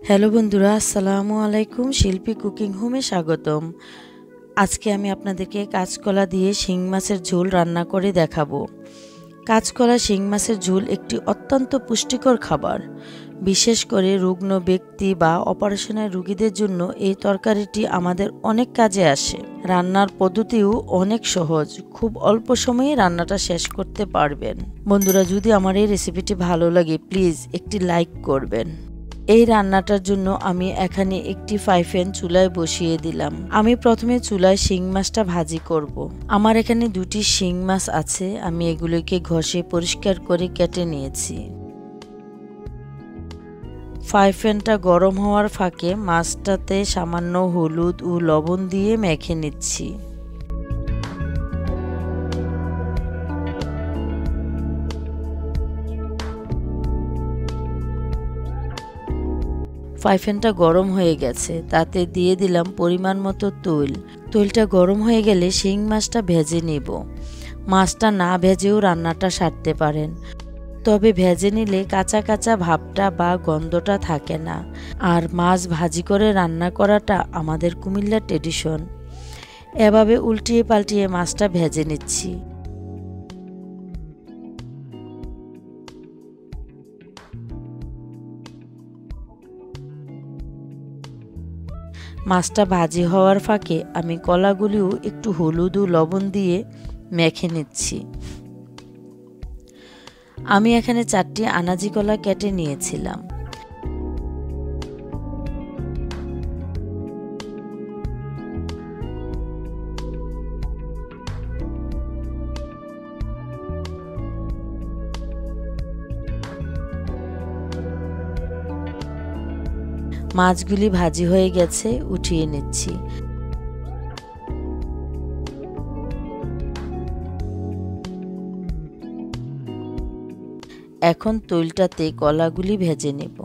Hello বন্ধুরা, আসসালামু আলাইকুম। শিল্পী কুকিং হোমে স্বাগতম। আজকে আমি আপনাদেরকে কাঁচকলা দিয়ে শিং মাছের ঝোল রান্না করে দেখাবো। কাঁচকলা শিং মাছের ঝোল একটি অত্যন্ত পুষ্টিকর খাবার। বিশেষ করে রুগ্ন ব্যক্তি বা অপারেশনের রোগীদের জন্য এই তরকারিটি আমাদের অনেক কাজে আসে। রান্নার পদ্ধতিও অনেক সহজ, খুব অল্প সময়ে রান্নাটা শেষ করতে পারবেন। বন্ধুরা, যদি আমার এই রেসিপিটি ভালো লাগে প্লিজ একটি লাইক করবেন। এই রান্নাটার জন্য আমি এখানে একটি ফ্রাই প্যান চুলায় বসিয়ে দিলাম। আমি প্রথমে চুলায় শিং মাছটা ভাজি করব। আমার এখানে দুটি শিং মাছ আছে, আমি এগুলোকে ঘষে পরিষ্কার করে কেটে নিয়েছি। ফ্রাই প্যানটা গরম হওয়ার ফাঁকে মাছটাতে সামান্য হলুদ ও লবণ দিয়ে মেখে নিচ্ছি। ফ্রাই প্যানটা গরম হয়ে গেছে, তাতে দিয়ে দিলাম পরিমাণ মতো তৈল। তৈলটা গরম হয়ে গেলে শিং মাছটা ভেজে নেব। মাছটা না ভেজেও রান্নাটা সারতে পারেন, তবে ভেজে নিলে কাঁচা কাঁচা ভাবটা বা গন্ধটা থাকে না। আর মাছ ভাজি করে রান্না করাটা আমাদের কুমিল্লার ট্রেডিশন। এভাবে উল্টিয়ে পাল্টিয়ে মাছটা ভেজে নিচ্ছি। মাছটা ভাজি হওয়ার ফাঁকে আমি কলাগুলিও একটু হলুদ ও লবণ দিয়ে মেখে নিচ্ছি। আমি এখানে 4টি আনাজি কলা কেটে নিয়েছিলাম। মাছগুলি ভাজি হয়ে গেছে, উঠিয়ে নিচ্ছি। এখন তৈলটাতে কলাগুলি ভেজে নেব।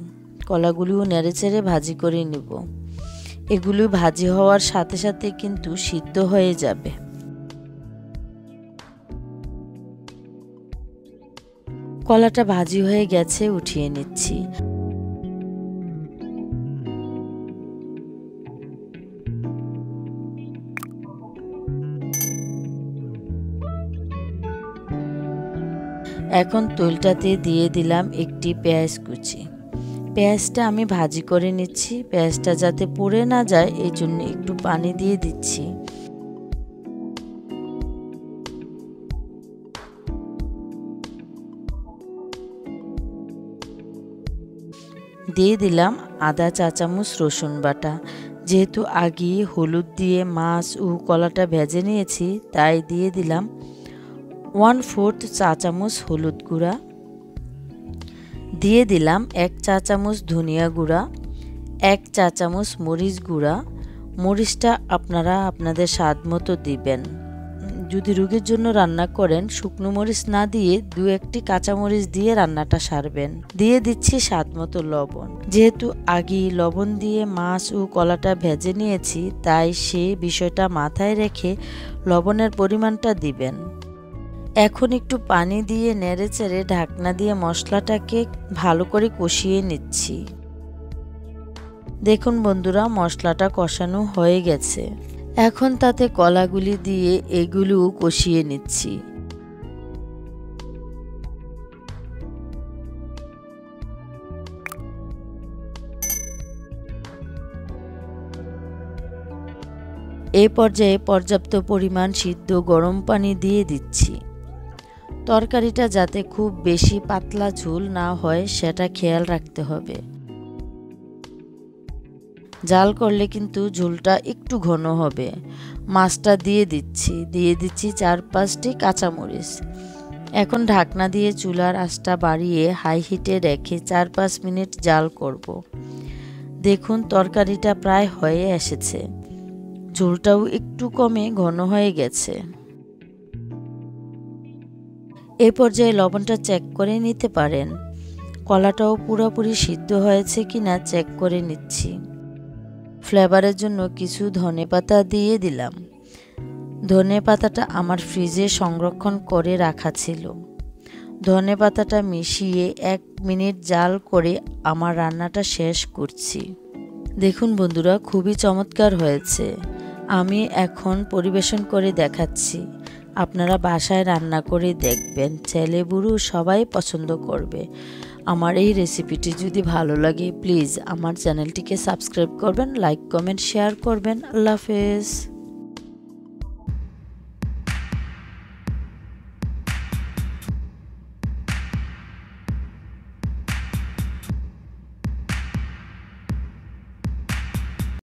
কলাগুলিও নেড়েচেড়ে ভাজি করে নেব। এগুলি ভাজি হওয়ার সাথে সাথে কিন্তু সিদ্ধ হয়ে যাবে। কলাটা ভাজি হয়ে গেছে, উঠিয়ে নিচ্ছি। এখন তৈলটাতে দিয়ে দিলাম একটি পেঁয়াজ কুচি। পেঁয়াজটা আমি ভাজি করে নিচ্ছি। পেঁয়াজটা যাতে পুড়ে না যায় এই জন্য একটু পানি দিয়ে দিচ্ছি। দিয়ে দিলাম আধা চা চামচ রসুন বাটা। যেহেতু আগে হলুদ দিয়ে মাছ ও কলাটা ভেজে নিয়েছি, তাই দিয়ে দিলাম 1/4 চা চামচ হলুদ গুঁড়া। দিয়ে দিলাম 1 চা চামচ ধনিয়া গুঁড়া, 1 চা চামচ মরিচ গুঁড়া। মরিচটা আপনারা আপনাদের স্বাদ মতো দিবেন। যদি রোগীর জন্য রান্না করেন শুকনো মরিচ না দিয়ে 2-1টি কাঁচা মরিচ দিয়ে রান্নাটা সারবেন। দিয়ে দিচ্ছি স্বাদ মতো লবণ। যেহেতু আগে লবণ দিয়ে মাছ ও কলাটা ভেজে নিয়েছি, তাই সে বিষয়টা মাথায় রেখে লবণের পরিমাণটা দিবেন। এখন একটু পানি দিয়ে নেড়েচেড়ে ঢাকনা দিয়ে মশলাটাকে ভালো করে কষিয়ে নিচ্ছি। দেখুন বন্ধুরা, মশলাটা কষানো হয়ে গেছে। এখন তাতে কলাগুলি দিয়ে এগুলোও কষিয়ে নিচ্ছি। এই পর্যায়ে পর্যাপ্ত পরিমাণ সিদ্ধ গরম পানি দিয়ে দিচ্ছি। তরকারিটা যাতে খুব বেশি পাতলা ঝোল না হয় সেটা খেয়াল রাখতে হবে। জাল করলে কিন্তু ঝোলটা একটু ঘন হবে। মাছটা দিয়ে দিচ্ছি 4-5টি কাঁচামরিচ। এখন ঢাকনা দিয়ে চুলার আঁচটা বাড়িয়ে হাই হিটে রেখে 4-5 মিনিট জাল করব। দেখুন তরকারিটা প্রায় হয়ে এসেছে। ঝোলটাও একটু কমে ঘন হয়ে গেছে। এই পর্যায়ে লবণটা চেক করে নিতে পারেন। কলাটাও পুরোপুরি সিদ্ধ হয়েছে কিনা চেক করে নিচ্ছি। ফ্লেভারের জন্য কিছু ধনেপাতা দিয়ে দিলাম। ধনেপাতাটা আমার ফ্রিজে সংরক্ষণ করে রাখা ছিল। ধনেপাতাটা মিশিয়ে 1 মিনিট জাল করে আমার রান্নাটা শেষ করছি। দেখুন বন্ধুরা, খুবই চমৎকার হয়েছে। আমি এখন পরিবেশন করে দেখাচ্ছি। আপনারা বাসায় রান্না করে দেখবেন, ছেলে বুড়ো সবাই পছন্দ করবে। আমার এই রেসিপিটি যদি ভালো লাগে প্লিজ আমার চ্যানেলটিকে সাবস্ক্রাইব করবেন, লাইক কমেন্ট শেয়ার করবেন। আল্লাহ হাফেজ।